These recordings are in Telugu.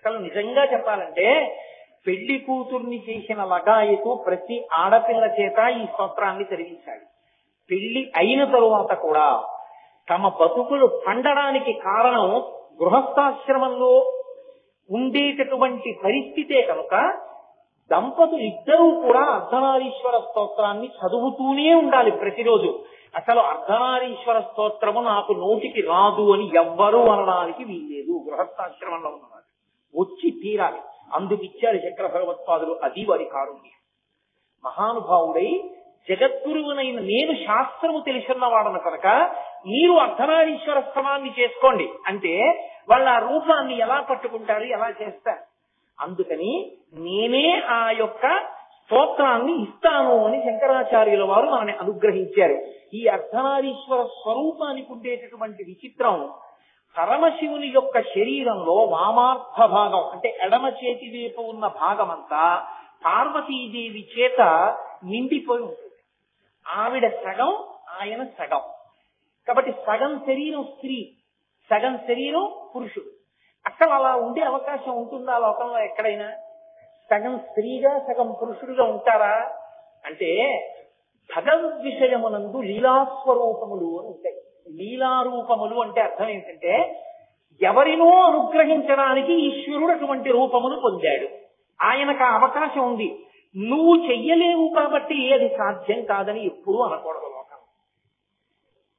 అసలు నిజంగా చెప్పాలంటే పెళ్లి కూతుర్ని చేసిన లగాయతు ప్రతి ఆడపిల్ల చేత ఈ స్తోత్రాన్ని చదివించాలి. పెళ్లి అయిన తరువాత కూడా తమ బతుకులు పండడానికి కారణం గృహస్థాశ్రమంలో ఉండేటటువంటి పరిస్థితే కనుక దంపతులు ఇద్దరూ కూడా అర్ధనారీశ్వర స్తోత్రాన్ని చదువుతూనే ఉండాలి ప్రతిరోజు. అసలు అర్ధనారీశ్వర స్తోత్రము నాకు నోటికి రాదు అని ఎవ్వరూ అనడానికి వీల్లేదు. గృహస్థాశ్రమంలో ఉన్నవారు వచ్చి తీరాలి. అందుకు ఇచ్చారు శంకర భగవత్పాదులు. అది వారి కారుణ్యం. మహానుభావుడై జగద్గురువునైన నేను శాస్త్రము తెలుసున్నవాడను కనుక మీరు అర్ధనారీశ్వర స్తవాన్ని చేసుకోండి అంటే వాళ్ళు ఆ రూపాన్ని ఎలా పట్టుకుంటారు, ఎలా చేస్తారు? అందుకని నేనే ఆ యొక్క స్తోత్రాన్ని ఇస్తాను అని శంకరాచార్యుల వారు మనని అనుగ్రహించారు. ఈ అర్ధనారీశ్వర స్వరూపానికి ఉండేటటువంటి విచిత్రం, పరమశివుని యొక్క శరీరంలో వామార్థ భాగం అంటే ఎడమ చేతి వైపు ఉన్న భాగం అంతా పార్వతీదేవి చేత నిండిపోయి ఉంటుంది. ఆవిడ సగం, ఆయన సగం. కాబట్టి సగం శరీరం స్త్రీ, సగం శరీరం పురుషుడు. అసలు అలా ఉండే అవకాశం ఉంటుందా లోకంలో ఎక్కడైనా? సగం స్త్రీగా సగం పురుషుడుగా ఉంటారా అంటే భగవద్ విషయమునందు లీలాస్వరూపములు అని ఉంటాయి. లీలారూపములు అంటే అర్థం ఏంటంటే ఎవరినో అనుగ్రహించడానికి ఈశ్వరుడు అటువంటి రూపమును పొందాడు. ఆయనకు ఆ అవకాశం ఉంది. నువ్వు చెయ్యలేవు కాబట్టి అది సాధ్యం కాదని ఎప్పుడూ అనకూడదు లోకం.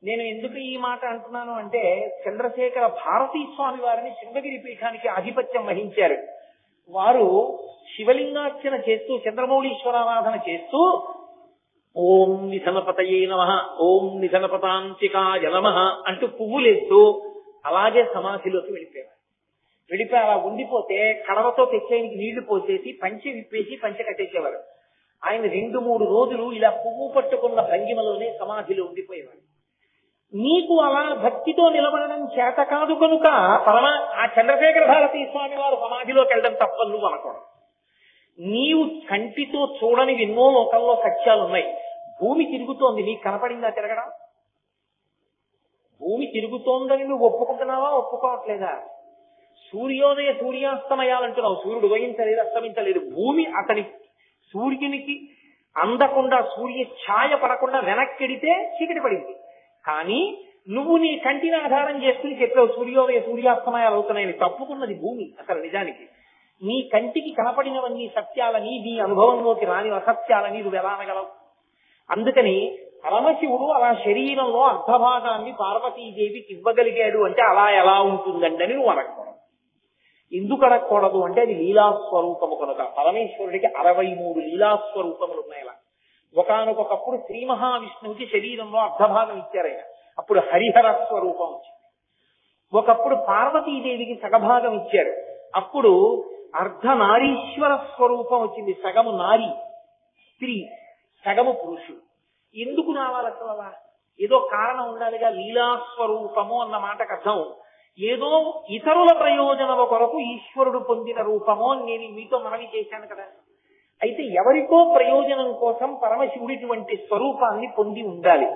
నేను ఎందుకు ఈ మాట అంటున్నాను అంటే చంద్రశేఖర భారతీ స్వామి వారిని శృంగగిరి పీఠానికి ఆధిపత్యం వహించారు. వారు శివలింగార్చన చేస్తూ చంద్రమౌళీశ్వరారాధన చేస్తూ ఓం నిధనపతయే నమః, ఓం నిధనపతాంతికాయ నమః అంటూ పువ్వులేస్తూ అలాగే సమాధిలోకి వెళ్ళిపోయారు. వెళ్ళిపోయి అలా ఉండిపోతే కడవతో తెచ్చేయనికి నీళ్లు పోసేసి పంచె విప్పేసి పంచె కట్టేసేవారు. ఆయన 2-3 రోజులు ఇలా పువ్వు పట్టుకున్న భంగిమలోనే సమాధిలో ఉండిపోయేవారు. నీకు అలా భక్తితో నిలబడడం చేత కాదు కనుక ఆ చంద్రశేఖర భారతీ స్వామి వారు సమాధిలోకి వెళ్ళడం తప్పని నువ్వు అనకూడదు. నీవు కంటితో చూడని ఎన్నో లోకంలో సత్యాలు ఉన్నాయి. భూమి తిరుగుతోంది, నీకు కనపడిందా తిరగడం? భూమి తిరుగుతోందని నువ్వు ఒప్పుకుంటున్నావా, ఒప్పుకోవట్లేదా? సూర్యోదయ సూర్యాస్తమయాలంటున్నావు, సూర్యుడు ఉదయించలేదు, అస్తమించలేదు. భూమి అతని సూర్యునికి అందకుండా సూర్య ఛాయ పడకుండా వెనక్కిడితే చీకటి పడింది. కానీ నువ్వు నీ కంటిని ఆధారం చేసుకుని చెప్పావు సూర్యోదయ సూర్యాస్తమయాలు అవుతున్నాయని. తప్పుకున్నది భూమి. అసలు నిజానికి నీ కంటికి కనపడినవన్నీ సత్యాలని, నీ అనుభవంలోకి రాని అసత్యాలని నువ్వు ఎలా అనగలవు? అందుకని పరమశివుడు అలా శరీరంలో అర్ధభాగాన్ని పార్వతీదేవికి ఇవ్వగలిగాడు అంటే అలా ఎలా ఉంటుందండి అని నువ్వు అనకూడదు. ఎందుకు అడగకూడదు అంటే అది లీలాస్వరూపము కనుక. పరమేశ్వరుడికి 63 లీలాస్వరూపములు ఉన్నాయి. అలా ఒకానొకప్పుడు శ్రీ మహావిష్ణువుకి శరీరంలో అర్ధభాగం ఇచ్చారు ఆయన. అప్పుడు హరిహర స్వరూపం వచ్చింది. ఒకప్పుడు పార్వతీదేవికి సగభాగం ఇచ్చారు. అప్పుడు అర్ధనారీశ్వర స్వరూపం వచ్చింది. సగము నారి స్త్రీ, సగము పురుషుడు. ఎందుకు రావాలి అసలు? అలా ఏదో కారణం ఉండాలిగా. లీలాస్వరూపము అన్న మాటకు అర్థం ఏదో ఇతరుల ప్రయోజనము కొరకు ఈశ్వరుడు పొందిన రూపము అని నేను మీతో మనవి చేశాను కదా. అయితే ఎవరికో ప్రయోజనం కోసం పరమశివుడి ఇటువంటి స్వరూపాన్ని పొంది ఉండాలి.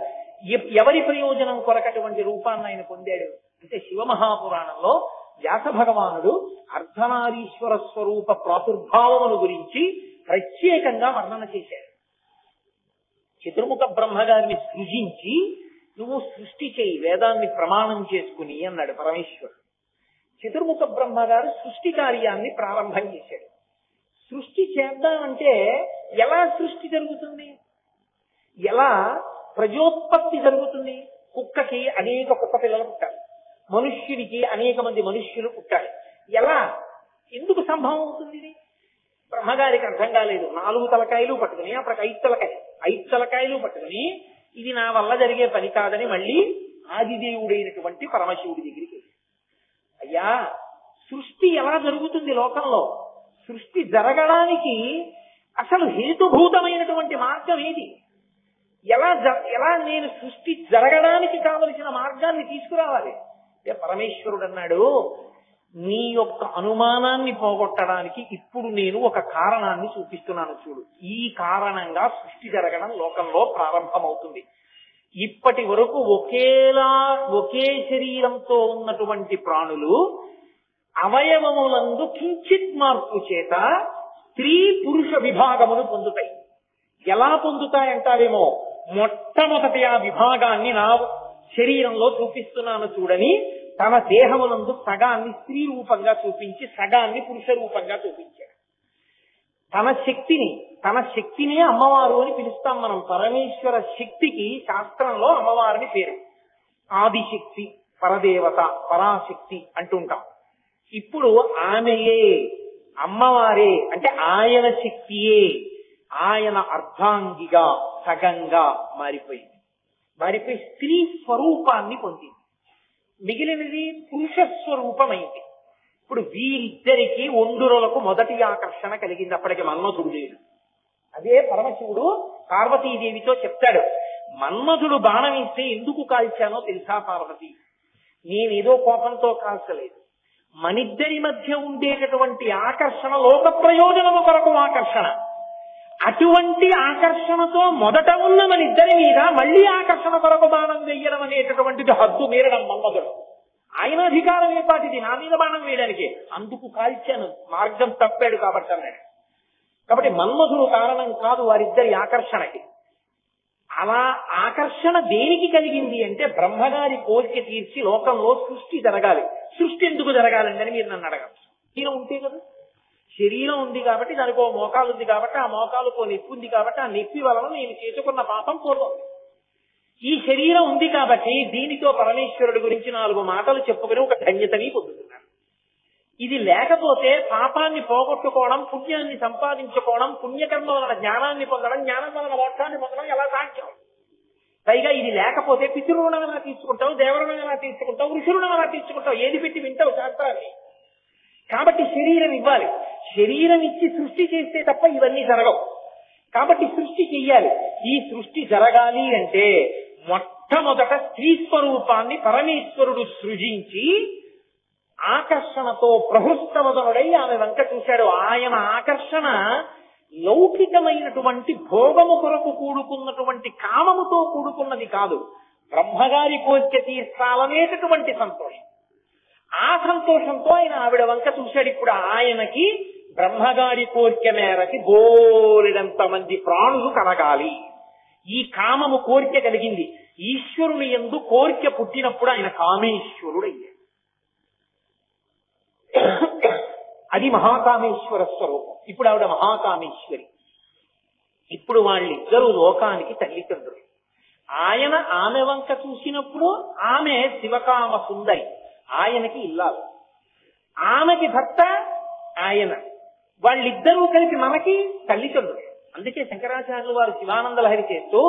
ఎవరి ప్రయోజనం కొరకటువంటి రూపాన్ని ఆయన పొందాడు అంటే శివమహాపురాణంలో వ్యాస భగవానుడు అర్ధనారీశ్వర స్వరూప ప్రాదుర్భావమును గురించి ప్రత్యేకంగా వర్ణన చేశాడు. చతుర్ముఖ బ్రహ్మగారిని సృజించి నువ్వు సృష్టి చేయి, వేదాన్ని ప్రమాణం చేసుకుని అన్నాడు పరమేశ్వరుడు. చతుర్ముఖ బ్రహ్మగారు సృష్టి కార్యాన్ని ప్రారంభం చేశాడు. సృష్టి చేద్దామంటే ఎలా సృష్టి జరుగుతుంది, ఎలా ప్రజోత్పత్తి జరుగుతుంది? కుక్కకి అనేక కుక్క పిల్లలు పుట్టాలి, మనుష్యుడికి అనేక మంది మనుష్యులు పుట్టాలి. ఎలా, ఎందుకు సంభవం అవుతుంది? ఇది బ్రహ్మగారికి అర్థం కాలేదు. 4 తలకాయలు పట్టుకుని అప్పటికి 5 తలకాయలు పట్టుకుని ఇది నా వల్ల జరిగే పని కాదని మళ్ళీ ఆదిదేవుడైనటువంటి పరమశివుడి దగ్గరికి వెళ్ళి, అయ్యా సృష్టి ఎలా జరుగుతుంది లోకంలో? సృష్టి జరగడానికి అసలు హేతుభూతమైనటువంటి మార్గం ఏది? ఎలా నేను సృష్టి జరగడానికి కావలసిన మార్గాన్ని తీసుకురావాలి? పరమేశ్వరుడు అన్నాడు, నీ యొక్క అనుమానాన్ని పోగొట్టడానికి ఇప్పుడు నేను ఒక కారణాన్ని చూపిస్తున్నాను చూడు. ఈ కారణంగా సృష్టి జరగడం లోకంలో ప్రారంభమవుతుంది. ఇప్పటి వరకు ఒకే శరీరంతో ఉన్నటువంటి ప్రాణులు అవయవములందు కించిత్ మార్పు చేత స్త్రీ పురుష విభాగమును పొందుతాయి. ఎలా పొందుతాయంటారేమో, మొట్టమొదటి ఆ విభాగాన్ని నా శరీరంలో చూపిస్తున్నాను చూడని తన దేహమునందు సగాన్ని స్త్రీ రూపంగా చూపించి సగాన్ని పురుష రూపంగా చూపించాడు. తన శక్తినే అమ్మవారు అని పిలుస్తాం మనం. పరమేశ్వర శక్తికి శాస్త్రంలో అమ్మవారిని పేరు. ఆదిశక్తి, పరదేవత, పరాశక్తి అంటుంటాం. ఇప్పుడు ఆమెయే, అమ్మవారే అంటే ఆయన శక్తియే, ఆయన అర్ధాంగిగా సగంగా మారిపోయి స్త్రీ స్వరూపాన్ని పొందింది. మిగిలినది పురుష స్వరూపమైంది. ఇప్పుడు వీరిద్దరికి ఒండురులకు మొదటి ఆకర్షణ కలిగింది. అప్పటికి మన్మధుడు లేడు. అదే పరమశివుడు పార్వతీదేవితో చెప్తాడు, మన్మధుడు బాణం ఇస్తే ఎందుకు కాల్చానో తెలుసా పార్వతి? నేనేదో కోపంతో కాల్చలేదు. మనిద్దరి మధ్య ఉండేటటువంటి ఆకర్షణ లోక ప్రయోజనము కొరకు ఆకర్షణ. అటువంటి ఆకర్షణతో మొదట ఉన్న మనిద్దరి మీద మళ్లీ ఆకర్షణ కొరకు బాణం వేయడం అనేటటువంటిది హద్దు మీరడం మన్మధుడు. ఆయన అధికారం ఏపాటిది నా మీద బాణం వేయడానికి? అందుకు కాల్చాను, మార్గం తప్పాడు కాబట్టి అన్నాడు. కాబట్టి మన్మధుడు కారణం కాదు వారిద్దరి ఆకర్షణకి. అలా ఆకర్షణ దేనికి కలిగింది అంటే బ్రహ్మగారి కోరిక తీర్చి లోకంలో సృష్టి జరగాలి. సృష్టి ఎందుకు జరగాలండి అని మీరు నన్ను అడగచ్చు. శరీరం ఉంటే కదా, శరీరం ఉంది కాబట్టి దానికి ఓ మోకాలు ఉంది కాబట్టి ఆ మోకాలుకో నొప్పి ఉంది కాబట్టి ఆ నొప్పి వలన నేను చేసుకున్న పాపం పూర్వం. ఈ శరీరం ఉంది కాబట్టి దీనితో పరమేశ్వరుడి గురించి 4 మాటలు చెప్పుకుని ఒక ధన్యతని పొందుతున్నాను. ఇది లేకపోతే పాపాన్ని పోగొట్టుకోవడం, పుణ్యాన్ని సంపాదించుకోవడం, పుణ్యకర్మ వలన జ్ఞానాన్ని పొందడం, జ్ఞానం వలన మోక్షాన్ని పొందడం ఎలా సాధ్యం? పైగా ఇది లేకపోతే పితృరుణం ఎలా తీసుకుంటావు, దేవరుణం ఎలా తీసుకుంటావు, ఋషురుణం ఎలా తీసుకుంటావు? ఏది పెట్టి వింటావు శాస్త్రాన్ని? కాబట్టి శరీరం ఇవ్వాలి. శరీరం ఇచ్చి సృష్టి చేస్తే తప్ప ఇవన్నీ జరగవు. కాబట్టి సృష్టి చెయ్యాలి. ఈ సృష్టి జరగాలి అంటే మొట్టమొదట స్త్రీ స్వరూపాన్ని పరమేశ్వరుడు సృజించి ఆకర్షణతో ప్రహృష్టవదనుడై ఆమె వంక చూశాడు. ఆయన ఆకర్షణ లౌకికమైనటువంటి భోగము కొరకు కూడుకున్నటువంటి కామముతో కూడుకున్నది కాదు. బ్రహ్మగారి కోరిక తీర్చాలనేటటువంటి సంతోషం. ఆ సంతోషంతో ఆయన ఆవిడ వంక చూశాడు. ఇప్పుడు ఆయనకి బ్రహ్మగారి కోరిక మేరకి బోలెడంత మంది ప్రాణులు కలగాలి. ఈ కామము కోరిక కలిగింది. ఈశ్వరుని యందు కోరిక పుట్టినప్పుడు ఆయన కామేశ్వరుడు అయ్యాడు. అది మహాకామేశ్వర స్వరూపం. ఇప్పుడు ఆవిడ మహాకామేశ్వరి. ఇప్పుడు వాళ్ళిద్దరూ లోకానికి తల్లిదండ్రులు. ఆయన ఆమె వంక చూసినప్పుడు ఆమె శివకామ సుందరి, ఆయనకి ఇల్లాలు. ఆమెకి భర్త ఆయన. వాళ్ళిద్దరూ కలిపి మనకి తల్లిదండ్రులు. అందుకే శంకరాచార్యులు వారు శివానంద లహరి చేస్తూ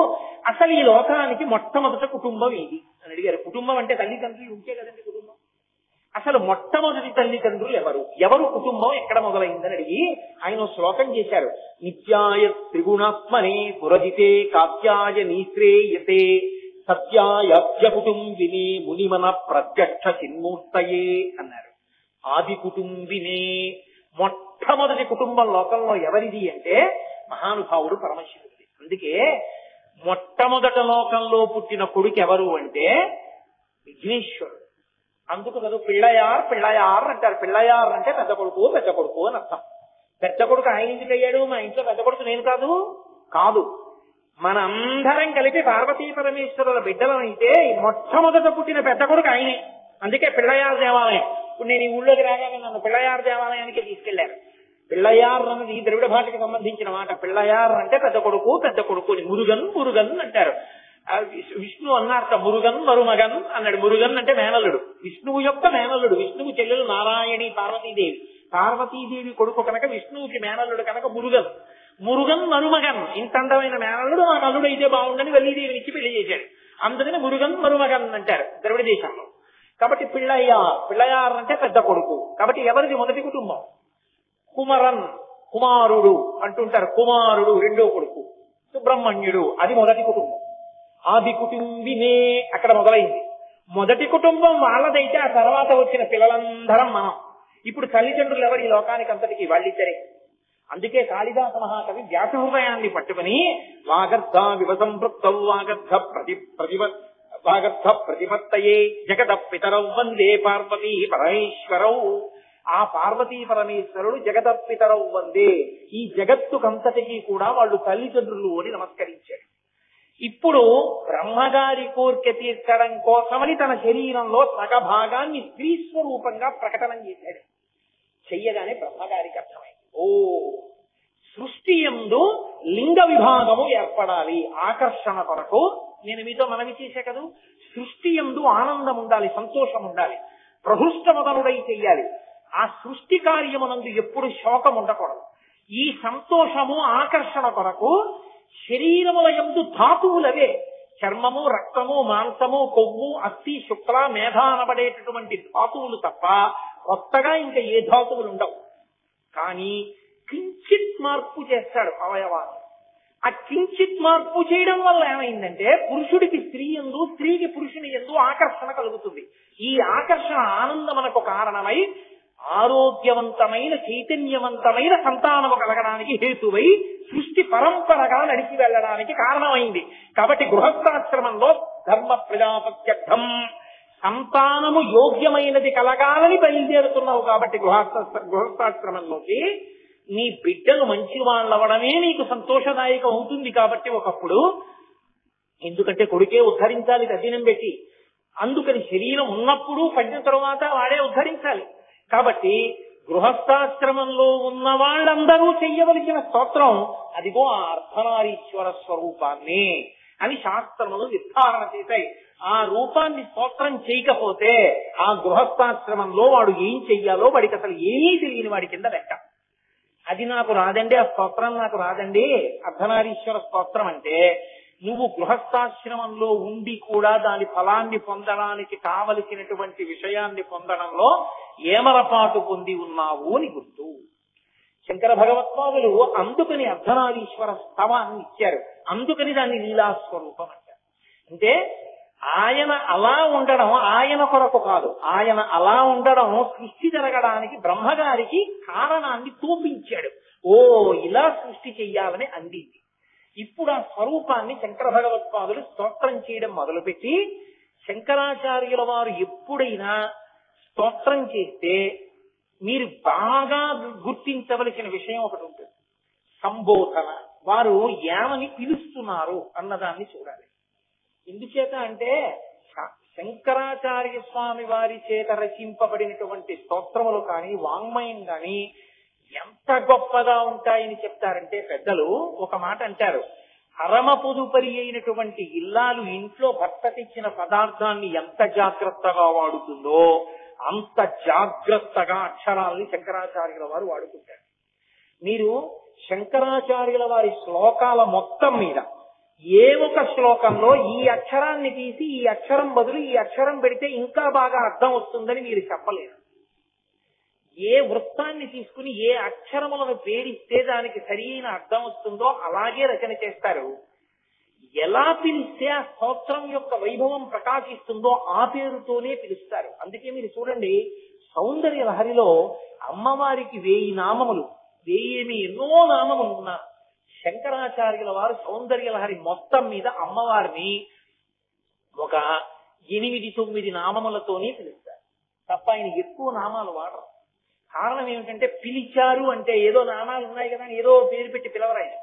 అసలు ఈ లోకానికి మొట్టమొదట కుటుంబం ఇది అని అడిగారు. కుటుంబం అంటే తల్లిదండ్రులు ఉంటే కదండి కుటుంబం. అసలు మొట్టమొదటి తల్లిదండ్రులు ఎవరు కుటుంబం ఎక్కడ మొదలైందని అడిగి ఆయన శ్లోకం చేశారు. నిత్యాయ త్రిగుణాత్మనే పురజితే కాత్యాయ నీశ్రేయతే సత్యాయ కుటుంబిని మునిమన ప్రత్యక్ష చిన్మూర్తయే అన్నారు. ఆది కుటుంబినే, మొట్టమొదటి కుటుంబం లోకంలో ఎవరిది అంటే మహానుభావుడు పరమశివుడిది. అందుకే మొట్టమొదట లోకంలో పుట్టిన కొడుకు ఎవరు అంటే విఘ్నేశ్వరుడు. అందుకు కదా పిళ్ళయార్ అంటారు. పిళ్ళయార్ అంటే పెద్ద కొడుకు అని అర్థం. పెద్ద కొడుకు ఆయన ఎందుకు అయ్యాడు? మా ఇంట్లో పెద్ద కొడుకు నేను కాదు. మనందరం కలిపి పార్వతీ పరమేశ్వరుల బిడ్డలమైతే మొట్టమొదట పుట్టిన పెద్ద కొడుకు ఆయనే. అందుకే పిళ్ళయార్ దేవాలయం. ఇప్పుడు నేను ఈ ఊళ్ళోకి రాగానే నన్ను పిళ్ళయార్ దేవాలయానికి తీసుకెళ్లారు. పిళ్ళయార్ అన్నది ద్రవిడ భాషకు సంబంధించిన మాట. పిళ్ళయార్ అంటే పెద్ద కొడుకుని మురుగన్ అంటారు. విష్ణు అన్నారట మురుగన్ మరుమగన్ అన్నాడు. మురుగన్ అంటే మేనల్లుడు, విష్ణువు యొక్క మేనల్లుడు. విష్ణువు చెల్లెలు నారాయణి పార్వతీదేవి. పార్వతీదేవి కొడుకు కనుక విష్ణువుకి మేనల్లుడు కనుక మురుగన్ మరుమగన్. ఇంత అందమైన మేనల్లుడు నాకు అల్లుడు అయితే బాగుండని వల్లీదేవిని ఇచ్చి పెళ్లి చేశాడు. అందుకని మురుగన్ మరుమగన్ అంటారు ద్రవిడ దేశంలో. కాబట్టి పిళ్ళయార్ అంటే పెద్ద కొడుకు. కాబట్టి ఎవరిది మొదటి కుటుంబం? కుమారుడు అంటుంటారు. కుమారుడు రెండో కొడుకు. సుబ్రహ్మణ్యుడు అది మొదటి కుటుంబం. ఆది కుటుంబినే అక్కడ మొదలైంది. మొదటి కుటుంబం వాళ్ళదైతే ఆ తర్వాత వచ్చిన పిల్లలందరం మనం. ఇప్పుడు తల్లిదండ్రులు ఎవరు ఈ లోకానికి అంతటికి? వాళ్ళిద్దరే. అందుకే కాళిదాస మహాకవి వ్యాస హృదయాన్ని పట్టుకుని వాగర్ధ వివసంపృక్తౌ వాగర్ధ ప్రతిపత్తయే జగత పితరౌ వందే పార్వతీ పరమేశ్వరౌ ఆ పార్వతీ పరమేశ్వరుడు జగదత్పితరవు వందే, ఈ జగత్తుకంతటికి కూడా వాళ్ళు తల్లిదండ్రులు అని నమస్కరించాడు. ఇప్పుడు బ్రహ్మగారి కోరిక తీర్చడం కోసమని తన శరీరంలో సగభాగాన్ని స్త్రీ స్వరూపంగా ప్రకటన చేశాడు. చెయ్యగానే బ్రహ్మగారికి అర్థమైంది, ఓ సృష్టి యందు లింగ విభాగము ఏర్పడాలి ఆకర్షణ కొరకు. నేను మీతో మనవి చేశా కదూ, సృష్టి యందు ఆనందం ఉండాలి, సంతోషం ఉండాలి, ప్రహృష్టమదనుడై చెయ్యాలి. ఆ సృష్టి కార్యమునందు ఎప్పుడు శోకం ఉండకూడదు. ఈ సంతోషము ఆకర్షణ కొరకు శరీరముల యందు ధాతువులవే, చర్మము, రక్తము, మాంసము, కొవ్వు, అస్థి, శుక్ల, మేధ అనబడేటటువంటి ధాతువులు తప్ప కొత్తగా ఇంకా ఏ ధాతువులు ఉండవు. కానీ కించిత్ మార్పు చేస్తాడు అవయవాన్ని. ఆ కించిత్ మార్పు చేయడం వల్ల ఏమైందంటే పురుషుడికి స్త్రీ యందు, స్త్రీకి పురుషుని యందు ఆకర్షణ కలుగుతుంది. ఈ ఆకర్షణ ఆనందమునకు కారణమై ఆరోగ్యవంతమైన చైతన్యవంతమైన సంతానము కలగడానికి హేతువై సృష్టి పరంపరగా నడిచి వెళ్ళడానికి కారణమైంది. కాబట్టి గృహస్థాశ్రమంలో ధర్మ ప్రజాపత్యర్థం సంతానము యోగ్యమైనది కలగాలని బయలుదేరుతున్నావు. కాబట్టి గృహస్థాశ్రమంలోకి నీ బిడ్డలు మంచి వాళ్ళవడమే నీకు సంతోషదాయకం అవుతుంది. కాబట్టి ఒకప్పుడు ఎందుకంటే కొడుకే ఉద్ధరించాలి తద్దినం పెట్టి, అందుకని శరీరం ఉన్నప్పుడు పడిన తరువాత వాడే ఉద్ధరించాలి. కాబట్టి గృహస్థాశ్రమంలో ఉన్న వాళ్ళందరూ చెయ్యవలసిన స్తోత్రం అదిగో ఆ అర్ధనారీశ్వర స్వరూపాన్ని అని శాస్త్రములు నిర్ధారణ చేశాయి. ఆ రూపాన్ని స్తోత్రం చేయకపోతే ఆ గృహస్థాశ్రమంలో వాడు ఏం చెయ్యాలో వాడికి అసలు ఏమీ తెలియని వాడి కింద లెక్క. అది నాకు రాదండి, ఆ స్తోత్రం నాకు రాదండి, అర్ధనారీశ్వర స్తోత్రం అంటే నువ్వు గృహస్థాశ్రమంలో ఉండి కూడా దాని ఫలాన్ని పొందడానికి కావలసినటువంటి విషయాన్ని పొందడంలో ఏమరపాటు పొంది ఉన్నావు అని గుర్తు. శంకర భగవత్పాదులు అందుకని అర్ధనారీశ్వర స్తవాన్ని ఇచ్చారు. అందుకని దాన్ని లీలాస్వరూపం అంటారు. అంటే ఆయన అలా ఉండడం ఆయన కొరకు కాదు, ఆయన అలా ఉండడం సృష్టి జరగడానికి బ్రహ్మగారికి కారణాన్ని చూపించాడు. ఓ ఇలా సృష్టి చెయ్యాలని అందింది. ఇప్పుడు ఆ స్వరూపాన్ని శంకర భగవత్పాదులు స్తోత్రం చేయడం మొదలుపెట్టి, శంకరాచార్యుల వారు ఎప్పుడైనా స్తోత్రం చేస్తే మీరు బాగా గుర్తించవలసిన విషయం ఒకటి ఉంటుంది. సంబోధన, వారు ఏమని పిలుస్తున్నారు అన్నదాన్ని చూడాలి. ఎందుచేత అంటే శంకరాచార్య స్వామి వారి చేత రచింపబడినటువంటి స్తోత్రములు కానీ వాంగ్మయం కానీ ఎంత గొప్పగా ఉంటాయని చెప్తారంటే పెద్దలు ఒక మాట అంటారు, పరమ పొదుపరి అయినటువంటి ఇల్లాలు ఇంట్లో భర్త తెచ్చిన పదార్థాన్ని ఎంత జాగ్రత్తగా వాడుతుందో అంత జాగ్రత్తగా అక్షరాల్ని శంకరాచార్యుల వారు వాడుకుంటారు. మీరు శంకరాచార్యుల వారి శ్లోకాల మొత్తం మీద ఏ ఒక శ్లోకంలో ఈ అక్షరాన్ని తీసి ఈ అక్షరం బదులు ఈ అక్షరం పెడితే ఇంకా బాగా అర్థం వస్తుందని మీరు చెప్పలేరు. ఏ వృత్తాన్ని తీసుకుని ఏ అక్షరములను పేరిస్తే దానికి సరైన అర్థం వస్తుందో అలాగే రచన చేస్తారు. ఎలా పిలిస్తే ఆ స్తోత్రం యొక్క వైభవం ప్రకాశిస్తుందో ఆ పేరుతోనే పిలుస్తారు. అందుకే మీరు చూడండి, సౌందర్య లహరిలో అమ్మవారికి 1000 నామములు, 1000 ఎన్నో నామములు ఉన్నా శంకరాచార్యుల వారు సౌందర్య లహరి మొత్తం మీద అమ్మవారిని ఒక 8-9 నామములతోనే పిలుస్తారు తప్ప ఆయన ఎక్కువ నామాలు వాడరు. కారణం ఏమిటంటే పిలిచారు అంటే ఏదో నామాలు ఉన్నాయి కదా ఏదో పేరు పెట్టి పిలవరాయి.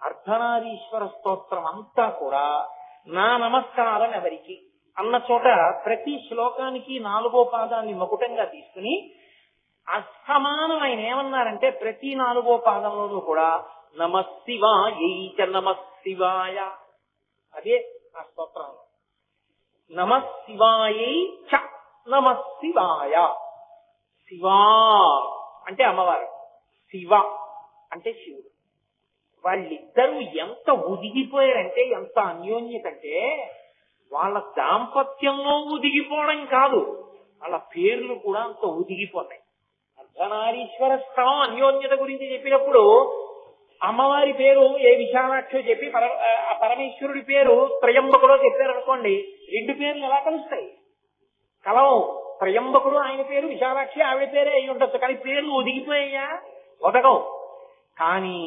అర్ధనారీశ్వర స్తోత్రం అంతా కూడా నా నమస్కారం ఎవరికి అన్న చోట ప్రతి శ్లోకానికి 4వ పాదాన్ని మకుటంగా తీసుకుని అసమానం ఆయన ఏమన్నారంటే ప్రతి 4వ పాదంలోనూ కూడా నమశివాయై చ నమశివాయ, అదే ఆ స్తోత్రంలో నమశివాయై చ నమశివాయ. శివా అంటే అమ్మవారు, శివ అంటే శివుడు. వాళ్ళిద్దరూ ఎంత ఉదిగిపోయారంటే, ఎంత అన్యోన్యత అంటే వాళ్ళ దాంపత్యంలో ఉదిగిపోవడం కాదు, వాళ్ళ పేర్లు కూడా అంత ఉదిగిపోతాయి. అర్ధనారీశ్వర స్థలం అన్యోన్యత గురించి చెప్పినప్పుడు అమ్మవారి పేరు ఏ విశాలాక్షో చెప్పి పరమేశ్వరుడి పేరు త్రయంబకుడో చెప్పారనుకోండి, 2 పేర్లు ఎలా కలుస్తాయి? కలవు. త్రయంబకుడు ఆయన పేరు, విశాలాక్షి ఆవిడ పేరే అయి ఉండొచ్చు, కానీ పేర్లు ఒదిగిపోయాయా? ఒదగవు. కానీ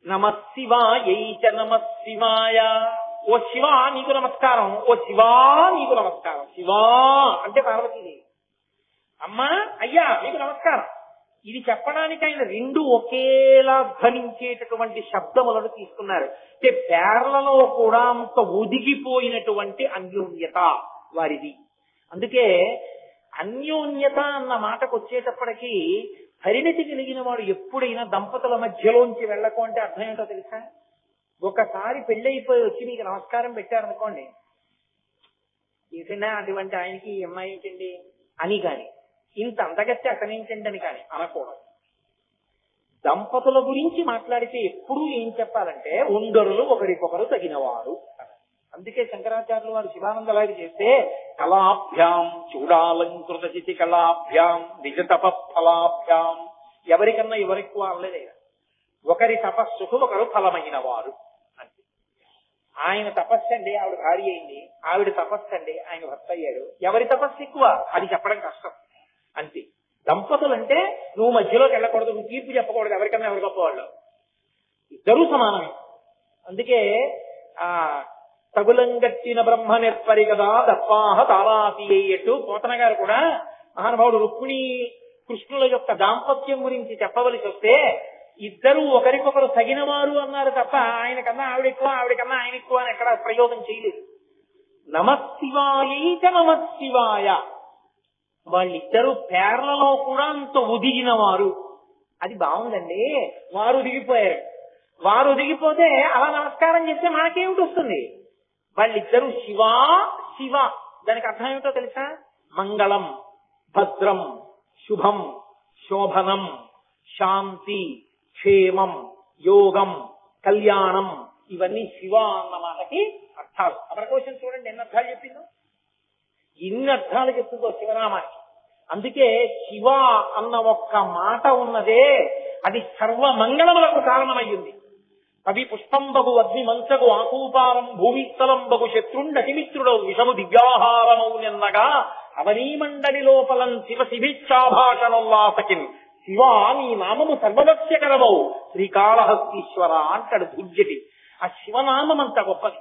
నమశివాయై చ నమశివాయ, ఓ శివ నీకు నమస్కారం, ఓ శివా నీకు నమస్కారం. శివా అంటే పార్వతీదేవి, అమ్మా అయ్యా మీకు నమస్కారం. ఇది చెప్పడానికి ఆయన రెండు ఒకేలా ధ్వనించేటటువంటి శబ్దములను తీసుకున్నారు. అంటే పేర్లలో కూడా అంత ఒదిగిపోయినటువంటి అన్యోన్యత వారిది. అందుకే అన్యోన్యత అన్న మాటకు వచ్చేటప్పటికీ పరిణతి కలిగిన వాడు ఎప్పుడైనా దంపతుల మధ్యలోంచి వెళ్ళకు అంటే అర్థం ఏంటో తెలుసా? ఒకసారి పెళ్ళైపోయి వచ్చి మీకు నమస్కారం పెట్టారనుకోండి, ఏంటంటే అటువంటి ఆయనకి ఈ అమ్మాయి ఏంటండి అని కానీ, ఇంత అంతగట్టి అతనేంటండి అని కానీ అనకూడదు. దంపతుల గురించి మాట్లాడితే ఎప్పుడూ ఏం చెప్పాలంటే ఉండరులు ఒకరికొకరు తగినవారు. అందుకే శంకరాచార్యులు వారు శివానందలాగి చేస్తే కళాభ్యాం చూడాలంకృత చితి కళాభ్యాం నిజ తప ఫలాభ్యాం, ఎవరికన్నా ఎవరెక్కువ అనలేదే. ఒకరి తపస్సుకు ఒకరు ఫలమైన వారు అంటే ఆయన తపస్సు అండి ఆవిడ భార్య అయింది, ఆవిడ తపస్సు అండి ఆయన భర్త అయ్యాడు. ఎవరి తపస్సు ఎక్కువ అది చెప్పడం కష్టం. అంతే. దంపతులు అంటే నువ్వు మధ్యలోకి వెళ్ళకూడదు, నువ్వు తీర్పు చెప్పకూడదు, ఎవరికన్నా ఎవరు గొప్పవాళ్ళు, ఇద్దరూ సమానమే. అందుకే ఆ తగులంగట్టిన బ్రహ్మ నెప్పరి కదా దప్పాహ తారాతి అయ్యట్టు పోతన గారు కూడా మహానుభావుడు రుక్మిణి కృష్ణుల యొక్క దాంపత్యం గురించి చెప్పవలసి వస్తే ఇద్దరు ఒకరికొకరు తగినవారు అన్నారు తప్ప ఆయన కన్నా ఆవిడ ఎక్కువ ఆవిడకన్నా ఆయన ఎక్కువ అని ఎక్కడ ప్రయోగం చేయలేదు. నమశివాయైక నమశివాయ, వాళ్ళిద్దరూ పేర్లలో కూడా అంత ఒదిగిన వారు. అది బాగుందండి. వారు ఒదిగిపోయారు. వారు ఒదిగిపోతే అలా నమస్కారం చేస్తే మనకేమిటి వస్తుంది? వాళ్ళిద్దరూ శివా శివ, దానికి అర్థం ఏమిటో తెలుసా? మంగళం, భద్రం, శుభం, శోభనం, శాంతి, క్షేమం, యోగం, కళ్యాణం, ఇవన్నీ శివ అన్న మాటకి అర్థాలు. అమరకోశం చూడండి ఎన్ని అర్థాలు చెప్పిందో, ఎన్ని అర్థాలు చెప్తుందో శివనామానికి. అందుకే శివ అన్న ఒక్క మాట ఉన్నదే అది సర్వమంగళములకు కారణమయ్యింది. కవి పుష్పంబగు అగ్ని మంచగు ఆకూపారం భూమిస్థలంబగు శత్రుండతిమిత్రుడు విషము దివ్యాహారమౌ నిన్నగా అవనీమండలి లోపలం శివ శిభిచ్చాభాషణోల్లాసకిన్ శివ నీ నామము సర్వదస్యకరమౌ శ్రీకాళహస్తీశ్వర అంటాడు దుర్జటి. ఆ శివనామం అంత గొప్పది.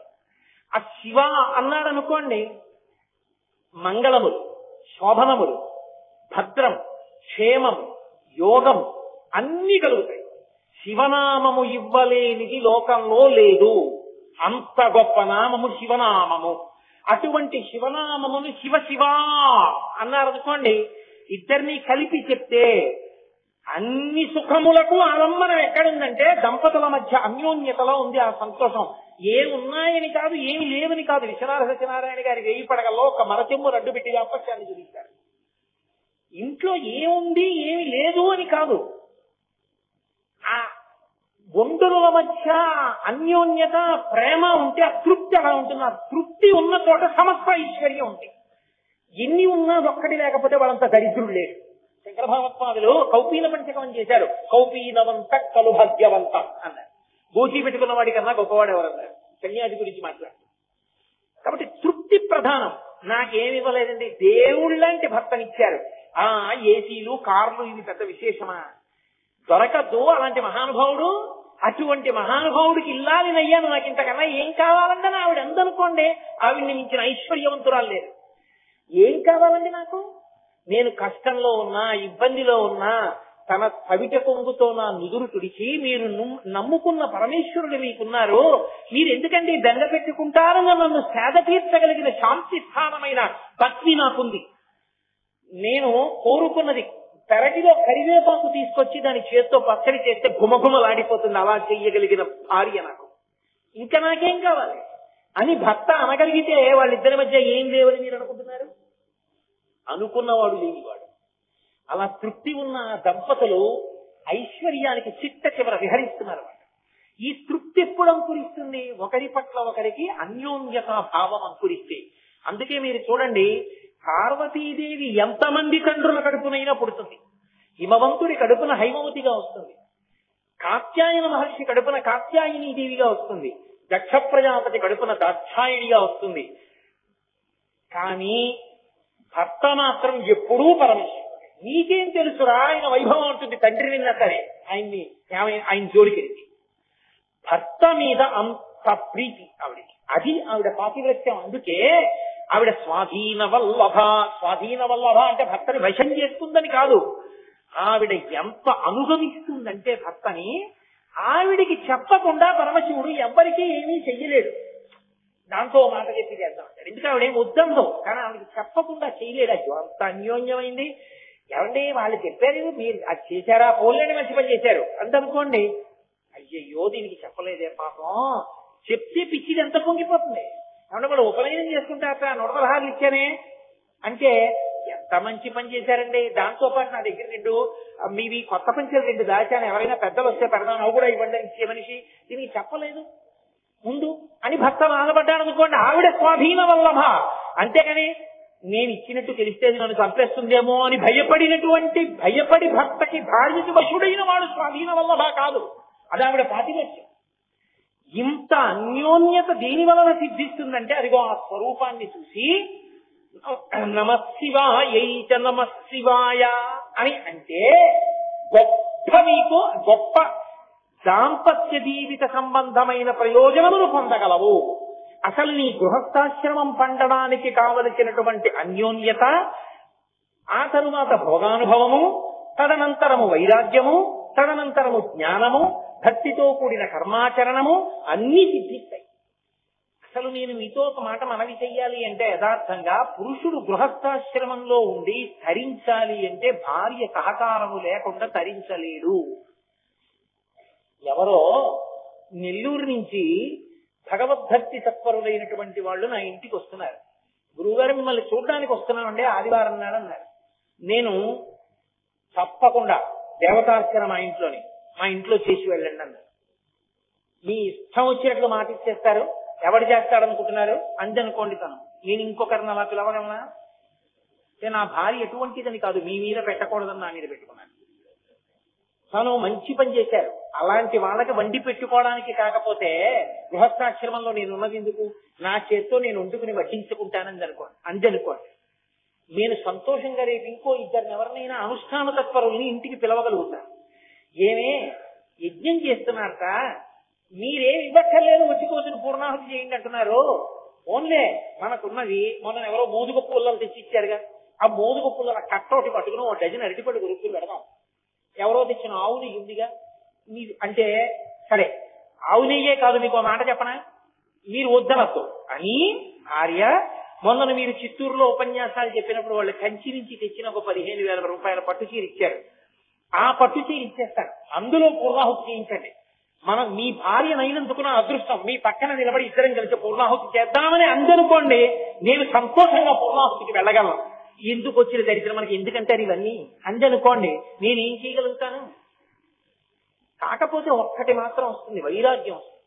ఆ శివ అన్నాడనుకోండి, మంగళములు, శోభనములు, భద్రం, క్షేమం, యోగం అన్ని కలుగుతాయి. శివనామము ఇవ్వలేనిది లోకంలో లేదు. అంత గొప్ప నామము శివనామము. అటువంటి శివనామమును శివ శివ అన్నారనుకోండి, ఇద్దరిని కలిపి చెప్తే అన్ని సుఖములకు ఆలంబనం ఎక్కడుందంటే దంపతుల మధ్య అన్యోన్యతలో ఉంది. ఆ సంతోషం ఏమున్నాయని కాదు, ఏమి లేవని కాదు. విశ్వనాథ సత్యనారాయణ గారి 1000 పడగల్లో ఒక మరచెమ్ము రడ్డు పెట్టి దాంపత్యాన్ని చూపిస్తారు. ఇంట్లో ఏముంది ఏమి లేదు అని కాదు, ఆ ఒంటరుల మధ్య అన్యోన్యత ప్రేమ ఉంటే ఆ తృప్తి అలా ఉంటుంది. ఆ తృప్తి ఉన్న చోట సమస్త ఐశ్వర్యం ఉంది. ఎన్ని ఉన్నా ఒక్కటి లేకపోతే వాళ్ళంతా దరిద్రుడు లేడు. శంకర భగవత్పాదులు కౌపీన పంచకం చేశారు. కౌపీనవంత కలు భాగ్యవంత అన్నారు. గోచి పెట్టుకున్న వాడి కన్నా గొప్పవాడు ఎవరన్నారు? సన్యాసి గురించి మాట్లాడు. కాబట్టి తృప్తి ప్రధానం. నాకేమి ఇవ్వలేదండి, దేవుళ్ళంటి భర్తనిచ్చారు. ఆ ఏసీలు కార్లు ఇవి పెద్ద విశేషమా? దొరకద్దు అలాంటి మహానుభావుడు. అటువంటి మహానుభావుడికి ఇల్లాలినయ్యాను, నాకు ఇంతకన్నా ఏం కావాలంటే ఆవిడ అందనుకోండి, ఆవిడ్ని మించిన ఐశ్వర్యవంతురాలు లేదు. ఏం కావాలండి నాకు? నేను కష్టంలో ఉన్నా, ఇబ్బందిలో ఉన్నా తన కవిట కొంగుతో నా నుదురు తుడిచి, మీరు నమ్ముకున్న పరమేశ్వరుడు మీకున్నారు, మీరు ఎందుకండి దండ పెట్టుకుంటారని నన్ను సేద తీర్చగలిగిన శాంతి స్థానమైన పత్ని నాకుంది. నేను కోరుకున్నది పెరటిలో కరివేపాకు తీసుకొచ్చి దాని చేత్తో పచ్చడి చేస్తే గుమగుమలాడిపోతుంది, అలా చెయ్యగలిగిన భార్య నాకు. ఇంకా నాకేం కావాలి అని భర్త అనగలిగితే వాళ్ళిద్దరి మధ్య ఏం లేవని మీరు అనుకుంటున్నారు? అనుకున్నవాడు లేనివాడు. అలా తృప్తి ఉన్న దంపతులు ఐశ్వర్యానికి చిట్ట చివర విహరిస్తున్నారు. ఈ తృప్తి ఎప్పుడు అంకురిస్తుంది? ఒకరి పట్ల ఒకరికి అన్యోన్యతా భావం అంకురిస్తే. అందుకే మీరు చూడండి, పార్వతీదేవి ఎంతమంది తండ్రుల కడుపునైనా పుడుతుంది. హిమవంతుడి కడుపున హైమవతిగా వస్తుంది. కాత్యాయన మహర్షి కడుపున కాత్యాయని దేవిగా వస్తుంది. దక్ష ప్రజాపతి కడుపున దాక్షాయణిగా వస్తుంది. కానీ భర్త మాత్రం ఎప్పుడూ పరమేశ్వరుడు. నీకేం తెలుసురా ఆయన వైభవం ఉంటుంది తండ్రి నిన్న సరే, ఆయన జోలికెళ్ళి భర్త మీద అంత ప్రీతి ఆవిడకి. అది ఆవిడ పాతివ్రత్యం. అందుకే ఆవిడ స్వాధీన వల్లభ. స్వాధీన వల్లభ అంటే భర్తని వశం చేసుకుందని కాదు, ఆవిడ ఎంత అనుగమిస్తుందంటే భర్తని, ఆవిడికి చెప్పకుండా పరమశివుడు ఎవ్వరికీ ఏమీ చెయ్యలేడు. దాంతో మాట చెప్పి చేద్దామంటాడు. ఎందుకు ఆవిడేం వద్దందో, కానీ ఆవిడకి చెప్పకుండా చేయలేడు. అయ్యో అంత అన్యోన్యమైంది. ఏమండి వాళ్ళు చెప్పారు, మీరు అది చేశారా, పోలేని మంచి పని చేశారు అంతనుకోండి. అయ్యయ్యో దీనికి చెప్పలేదే పాపం, చెప్తే పిచ్చిది ఎంత పొంగిపోతుంది. ఏమన్నా కూడా ఉపనయనం చేసుకుంటారట, 116 ఇచ్చానే అంటే ఎంత మంచి పని చేశారండి. దాంతో పాటు నా దగ్గర 2 మీవి కొత్త పంచలు 2 దాచాను, ఎవరైనా పెద్దలు వస్తే పెడదాం, అవి కూడా ఇవ్వండి ఇచ్చే మనిషి, దీనికి చెప్పలేదు ముందు అని భర్త బాధపడ్డాడు అనుకోండి, ఆవిడ స్వాధీన వల్లభ. అంతేగాని నేను ఇచ్చినట్టు తెలిస్తే నన్ను చంపేస్తుందేమో అని భయపడి భర్తకి భార్యకి వశుడైన వాడు స్వాధీన వల్లభ కాదు. అది ఆవిడ పాతివత్యం. ఇంత అన్యోన్యత దేని వలన సిద్ధిస్తుందంటే అదిగో ఆ స్వరూపాన్ని చూసి నమశివాయ నమశివాయ అని అంటే గొప్ప దాంపత్య జీవిత సంబంధమైన ప్రయోజనములు పొందగలవు. అసలు నీ గృహస్థాశ్రమం పండడానికి కావలసినటువంటి అన్యోన్యత, ఆ తరువాత భోగానుభవము, తదనంతరము వైరాగ్యము, తదనంతరము జ్ఞానము, భక్తితో కూడిన కర్మాచరణము అన్నీ సిద్ధిస్తాయి. అసలు నేను మీతో ఒక మాట మనవి చెయ్యాలి అంటే, యథార్థంగా పురుషుడు గృహస్థాశ్రమంలో ఉండి ధరించాలి అంటే భార్య సహకారము లేకుండా ధరించలేడు. ఎవరో నెల్లూరు నుంచి భగవద్భక్తి తత్పరులైనటువంటి వాళ్ళు నా ఇంటికి వస్తున్నారు. గురువుగారు మిమ్మల్ని చూడడానికి వస్తున్నామండి, ఆదివారం నాడు అన్నారు. నేను తప్పకుండా దేవతార్చన మా ఇంట్లో చేసి వెళ్ళండి అన్నారు. మీ ఇష్టం వచ్చినట్లు మాట ఇచ్చేస్తారు, ఎవడు చేస్తాడనుకుంటున్నారు అందనుకోండి. నేను ఇంకొకరిని అలా పిలవగలనా? నా భార్య ఎటువంటిదని కాదు, మీ మీద పెట్టకూడదని నా మీద పెట్టుకున్నాను. తను మంచి పని చేశారు. అలాంటి వాళ్ళకి వండి పెట్టుకోవడానికి కాకపోతే గృహస్థాశ్రమంలో నేను ఉన్నది ఎందుకు? నా చేత్తో నేను వండుకుని వడ్డించుకుంటానని అందనుకోండి. నేను సంతోషంగా రేపు ఇంకో 2 ఎవరినైనా అనుష్ఠాన తత్పరుల్ని ఇంటికి పిలవగలుగుతాను. ఏమే యజ్ఞం చేస్తున్నారట, మీరేమి ఇవ్వక్కర్లేదు, వచ్చి కోసం పూర్ణాహుతి చేయండి అంటున్నారు. ఓన్లే మనకున్నది, మొన్న ఎవరో మోదుగ పుల్లలు తెచ్చిచ్చారుగా, ఆ మోదుగ పుల్లల కట్టోటి పట్టుకుని 1 డజన్ అరటిపడి గురుకులు పెడదాం. ఎవరో తెచ్చిన ఆవు నెయ్యి ఉందిగా అంటే, సరే ఆవు నెయ్యే కాదు, మీకు మాట చెప్పనా, మీరు వద్దనొద్దు అని భార్య. మొన్న మీరు చిత్తూరులో ఉపన్యాసాలు చెప్పినప్పుడు వాళ్ళు కంచి నుంచి తెచ్చిన ఒక 15,000 రూపాయల పట్టు చీర ఇచ్చారు. ఆ పట్టు చీర ఇచ్చేస్తాను, అందులో పూర్ణాహుతి చేయించండి. మీ భార్యనైనందుకు నా అదృష్టం, మీ పక్కన నిలబడి ఇద్దరం కలిసి పూర్ణాహుతి చేద్దామని అందనుకోండి, నేను సంతోషంగా పూర్ణాహుతికి వెళ్ళగలను. ఎందుకు వచ్చిన దరిద్రం మనకి, ఎందుకంటారు ఇవన్నీ అందనుకోండి, నేనేం చేయగలుగుతాను? కాకపోతే ఒక్కటి మాత్రం వస్తుంది, వైరాగ్యం వస్తుంది.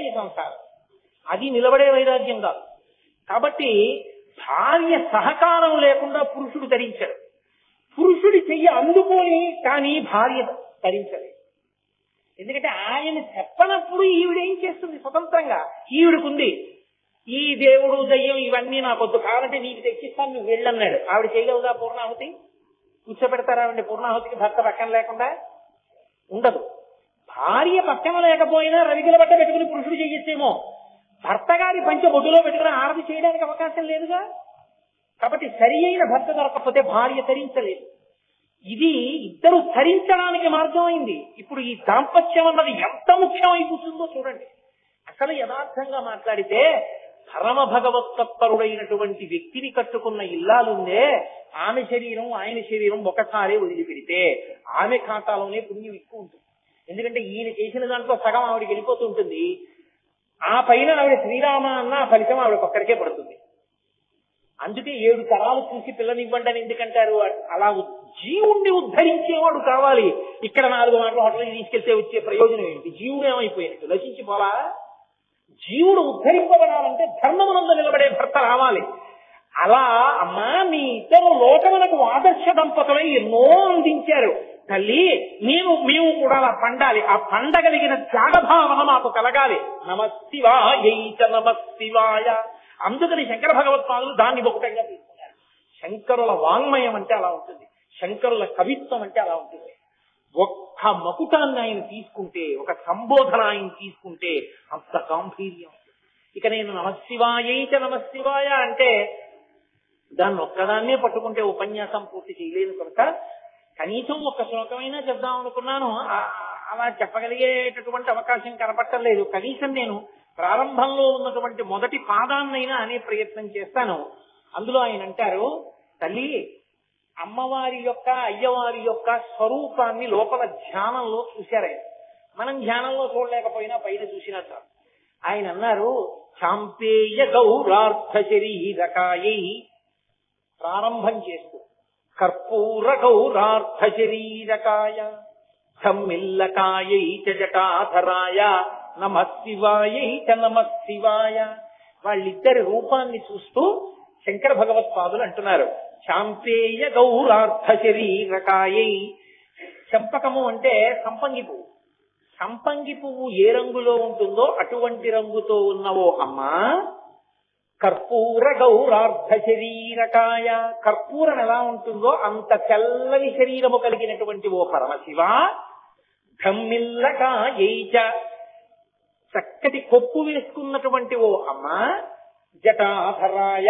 ఈ సంసారం అది నిలబడే వైరాగ్యం కాదు. కాబట్టి భార్య సహకారం లేకుండా పురుషుడు ధరించాడు. పురుషుడి చెయ్యి అందుకొని కానీ భార్య ధరించలేదు. ఎందుకంటే ఆయన చెప్పనప్పుడు ఈవిడేం చేస్తుంది స్వతంత్రంగా? ఈవిడకుంది ఈ దేవుడు దయ్యం ఇవన్నీ నాకొద్దు, కావాలంటే నీకు తెచ్చిస్తాను, నువ్వు వెళ్ళన్నాడు. ఆవిడ చేయగలదా పూర్ణాహుతి? కూర్చోబెడతారా ఆవిడ పూర్ణాహుతికి భర్త పక్కన లేకుండా? ఉండదు. భార్య పక్కన లేకపోయినా రవికిల బట్ట పెట్టుకుని పురుషుడు చేయిస్తేమో, భర్త గారి పంచ బొడ్డులో పెట్టుకుని ఆరతి చేయడానికి అవకాశం లేదుగా. కాబట్టి సరి అయిన భర్త దొరకకపోతే భార్య ధరించలేదు. ఇది ఇద్దరు ధరించడానికి మార్గం అయింది. ఇప్పుడు ఈ దాంపత్యం అన్నది ఎంత ముఖ్యమైపోతుందో చూడండి. అసలు యథార్థంగా మాట్లాడితే పరమ భగవత్తత్పరుడైనటువంటి వ్యక్తిని కట్టుకున్న ఇల్లాలుందే, ఆమె శరీరం ఆయన శరీరం ఒకసారి వదిలిపెడితే ఆమె ఖాతాలోనే పుణ్యం ఎక్కువ ఉంటుంది. ఎందుకంటే ఈయన చేసిన దాంట్లో సగం ఆవిడకి వెళ్ళిపోతూ ఉంటుంది. ఆ పైన ఆవిడ శ్రీరామ అన్న ఫలితం ఆవిడకొక్కడికే పడుతుంది. అందుకే 7 తరాలు చూసి పిల్లనివ్వండి అని ఎందుకంటారు? అలా జీవుణ్ణి ఉద్ధరించేవాడు కావాలి. ఇక్కడ 4 మాటలు హోటల్కి తీసుకెళ్తే వచ్చే ప్రయోజనం ఏంటి? జీవుడు ఏమైపోయినట్టు నశించిపోలా? జీవుడు ఉద్ధరింపబడాలంటే ధర్మమునందు నిలబడే భర్త రావాలి. అలా అమ్మా మీ ఇద్దరు లోకములకు ఆదర్శ దంపతులై ఎన్నో అందించారు తల్లి, మేము కూడా అలా పండాలి. ఆ పండగలిగిన త్యాగభావన మాకు కలగాలి. నమశివాయ నమశివాయ. అందుకని శంకర భగవత్పాదులు దాన్ని ఒకటంగా తీసుకున్నారు. శంకరుల వాంగ్మయం అంటే అలా ఉంటుంది, శంకరుల కవిత్వం అంటే అలా ఉంటుంది. ఒక్క మకుటాన్ని ఆయన తీసుకుంటే, ఒక సంబోధన ఆయన తీసుకుంటే అంత గాంభీర్యం. ఇక నేను నమశివాయైచ నమశివాయ అంటే దాన్ని ఒక్కదాన్నే పట్టుకుంటే ఉపన్యాసం పూర్తి చేయలేదు కనుక కనీసం ఒక్క శ్లోకమైనా చెప్దాం అనుకున్నాను. అలా చెప్పగలిగేటటువంటి అవకాశం కనపట్టలేదు. కనీసం నేను ప్రారంభంలో ఉన్నటువంటి మొదటి పాదాన్నైనా అనే ప్రయత్నం చేస్తాను. అందులో ఆయన అంటారు, తల్లి అమ్మవారి యొక్క అయ్యవారి యొక్క స్వరూపాన్ని లోపల ధ్యానంలో చూశారు. మనం ధ్యానంలో చూడలేకపోయినా పైన చూసినట్టు. ఆయన అన్నారు, చాంపేయ గౌరార్థ శరీరకాయై, ప్రారంభం చేస్తూ కర్పూర గౌరార్థ శరీరకాయ ధమ్మిల్లకాయై చ జటాధరాయ నమశివాయై చ నమశివాయ. వాళ్ళిద్దరి రూపాన్ని చూస్తూ శంకర భగవత్పాదులు అంటున్నారు, చాంపేయ గౌరార్థ శరీరకాయై. చంపకము అంటే సంపంగి పువ్వు. సంపంగి పువ్వు ఏ రంగులో ఉంటుందో అటువంటి రంగుతో ఉన్నవో అమ్మా. కర్పూర గౌరార్థ శరీరకాయ, కర్పూరం ఎలా ఉంటుందో అంత తెల్లని శరీరము కలిగినటువంటి ఓ పరమశివ. ధమ్మిల్లకాయైచ, చక్కటి కొప్పు వేసుకున్నటువంటి ఓ అమ్మ. జటాధరాయ,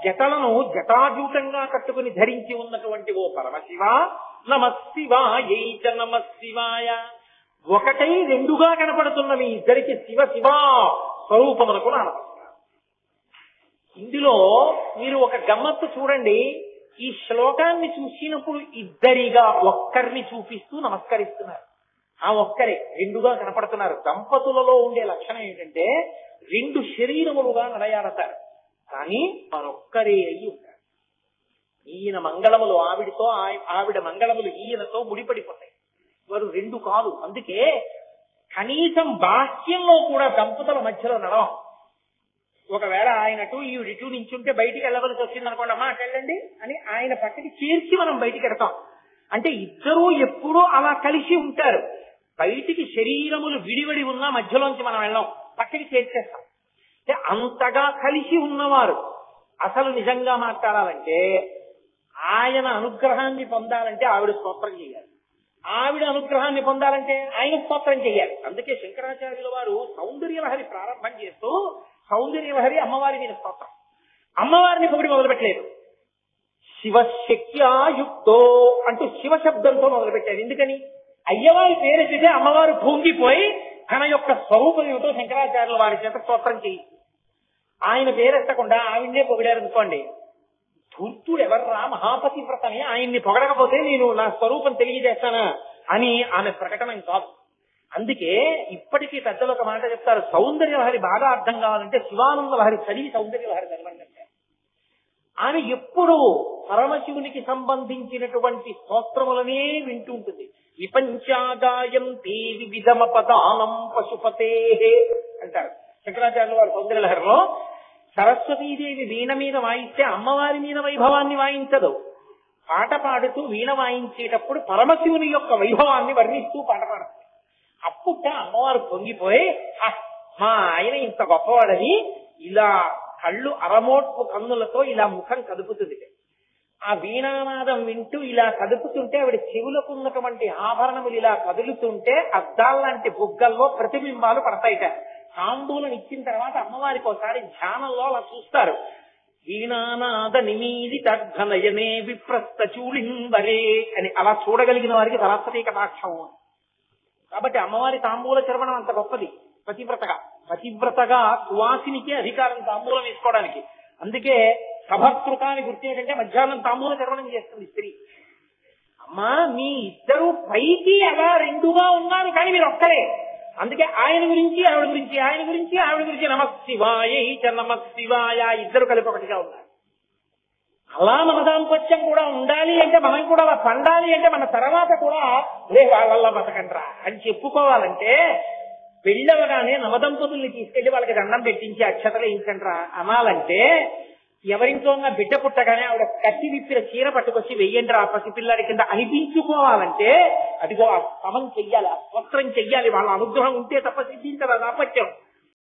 జటలను జటాజూటంగా కట్టుకుని ధరించి ఉన్నటువంటి ఓ పరమశివ. నమశివాయైచ నమశివాయ. ఒకటై రెండుగా కనపడుతున్న మీ ఇద్దరికి శివ శివ స్వరూపమునకు నమస్కారం. ఇందులో మీరు ఒక గమ్మత్తు చూడండి. ఈ శ్లోకాన్ని చూసినప్పుడు ఇద్దరిగా ఒక్కరిని చూపిస్తూ నమస్కరిస్తున్నారు. ఆ ఒక్కరే రెండుగా కనపడుతున్నారు. దంపతులలో ఉండే లక్షణం ఏంటంటే రెండు శరీరములుగా నడయాడతారు, కానీ మరొక్కరే అయ్యి ఉంటారు. ఈయన మంగళములు ఆవిడితో, ఆవిడ మంగళములు ఈయనతో ముడిపడిపోతాయి. వారు రెండు కాదు. అందుకే కనీసం బాహ్యంలో కూడా దంపతుల మధ్యలో నడవం. ఒకవేళ ఆయన అటు ఈవిడిటు నించుంటే బయటికి వెళ్ళవలసి వచ్చింది అనుకోండి, అమ్మా అటు వెళ్ళండి అని ఆయన పక్కకి చేర్చి మనం బయటికి వెడతాం. అంటే ఇద్దరూ ఎప్పుడూ అలా కలిసి ఉంటారు. బయటికి శరీరములు విడివడి ఉన్నా మధ్యలోంచి మనం వెళ్ళాం, పక్కకి చేర్చేస్తాం. అంటే అంతగా కలిసి ఉన్నవారు. అసలు నిజంగా మాట్లాడాలంటే ఆయన అనుగ్రహాన్ని పొందాలంటే ఆవిడ స్తోత్రం చేయాలి, ఆవిడ అనుగ్రహాన్ని పొందాలంటే ఆయన స్తోత్రం చేయాలి. అందుకే శంకరాచార్యుల వారు సౌందర్యలహరి ప్రారంభం చేస్తూ సౌందర్యలహరి అమ్మవారి మీద స్తోత్రం. అమ్మవారిని పొగిడి మొదలుపెట్టలేదు. శివశక్త్యాయుక్తో అంటూ శివశబ్దంతో మొదలుపెట్టారు. ఎందుకని? అయ్యవారి పేరు చేసే అమ్మవారు భూంగిపోయి తన యొక్క స్వరూపం ఏమిటో శంకరాచార్యుల వారి చేత స్తోత్రం చేయి. ఆయన పేరెత్తకుండా ఆవిడ్నే పొగిడారు అనుకోండి, ధూర్తుడు ఎవర్రా మహాపతి వ్రతని ఆయన్ని పొగడకపోతే నేను నా స్వరూపం తెలియజేస్తానా అని ఆమె ప్రకటన కాదు. అందుకే ఇప్పటికీ పెద్దలు ఒక మాట చెప్తారు, సౌందర్య లహరి బాగా అర్థం కావాలంటే శివానంద లహరి చదివి సౌందర్య లహరి చదవండి. ఆమె ఎప్పుడూ పరమశివునికి సంబంధించినటువంటి స్తోత్రములనే వింటూ ఉంటుంది. విపంచాగాయంతి వివిధమపదానం పశుపతే అంటారు శంకరాచార్యుల వారు సౌందర్యలహరిలో. సరస్వతీదేవి వీణ మీద వాయిస్తే అమ్మవారి మీద వైభవాన్ని వాయించదు. పాట పాడుతూ వీణ వాయించేటప్పుడు పరమశివుని యొక్క వైభవాన్ని వర్ణిస్తూ పాట పాడుతుంది. అప్పుట అమ్మవారు పొంగిపోయి మా ఆయన ఇంత గొప్పవాడని ఇలా కళ్ళు అరమోట్పు కన్నులతో ఇలా ముఖం కదుపుతుంది. ఆ వీణానాదం వింటూ ఇలా కదుపుతుంటే ఆవిడ చెవులకు ఉన్నటువంటి ఆభరణములు ఇలా కదులుతుంటే అద్దాల్లాంటి బుగ్గల్లో ప్రతిబింబాలు పడతాయిట. తాంబూలం ఇచ్చిన తర్వాత అమ్మవారికి ఒకసారి ధ్యానంలో అలా చూస్తారు. వీణానాద నిమీది తగ్గనయనే విప్రస్త చూళింబరే అని అలా చూడగలిగిన వారికి సరస్వతీ కటాక్షం. కాబట్టి అమ్మవారి తాంబూల చర్వణం అంత గొప్పది. పతివ్రతగా సువాసినికే అధికారం తాంబూలం వేసుకోవడానికి. అందుకే సభకృతాన్ని గుర్తు ఏంటంటే మధ్యాహ్నం తాంబూల చర్వణం చేస్తుంది స్త్రీ. అమ్మా మీ ఇద్దరు పైకి అలా రెండుగా ఉన్నారు, కానీ మీరు ఒక్కరే. అందుకే ఆయన గురించి ఆవిడ గురించి, ఆయన గురించి ఆవిడ గురించి నమశివాయ నమశివాయ ఇద్దరు కలిపి ఒకటిగా ఉన్నారు. అలా మన దాంపత్యం కూడా ఉండాలి అంటే, మనం కూడా అలా పండాలి అంటే, మన తర్వాత కూడా వాళ్ళల్లా బతకండ్రా అని చెప్పుకోవాలంటే పెళ్ళవగానే నవదంపతుల్ని తీసుకెళ్లి వాళ్ళకి దండం పెట్టించి అక్షతలు వేయించండ్రా అనాలంటే, ఎవరింట్లో ఉన్న బిడ్డ పుట్టగానే ఆవిడ కత్తి విప్పిన చీర పట్టుకొచ్చి వెయ్యండ్రా ఆ పసిపిల్లాడి కింద అనిపించుకోవాలంటే అదిగో ఆ స్తవం చెయ్యాలి, ఆ స్తోత్రం చెయ్యాలి. వాళ్ళ అనుగ్రహం ఉంటే తప్ప సిద్ధించదు దాంపత్యం.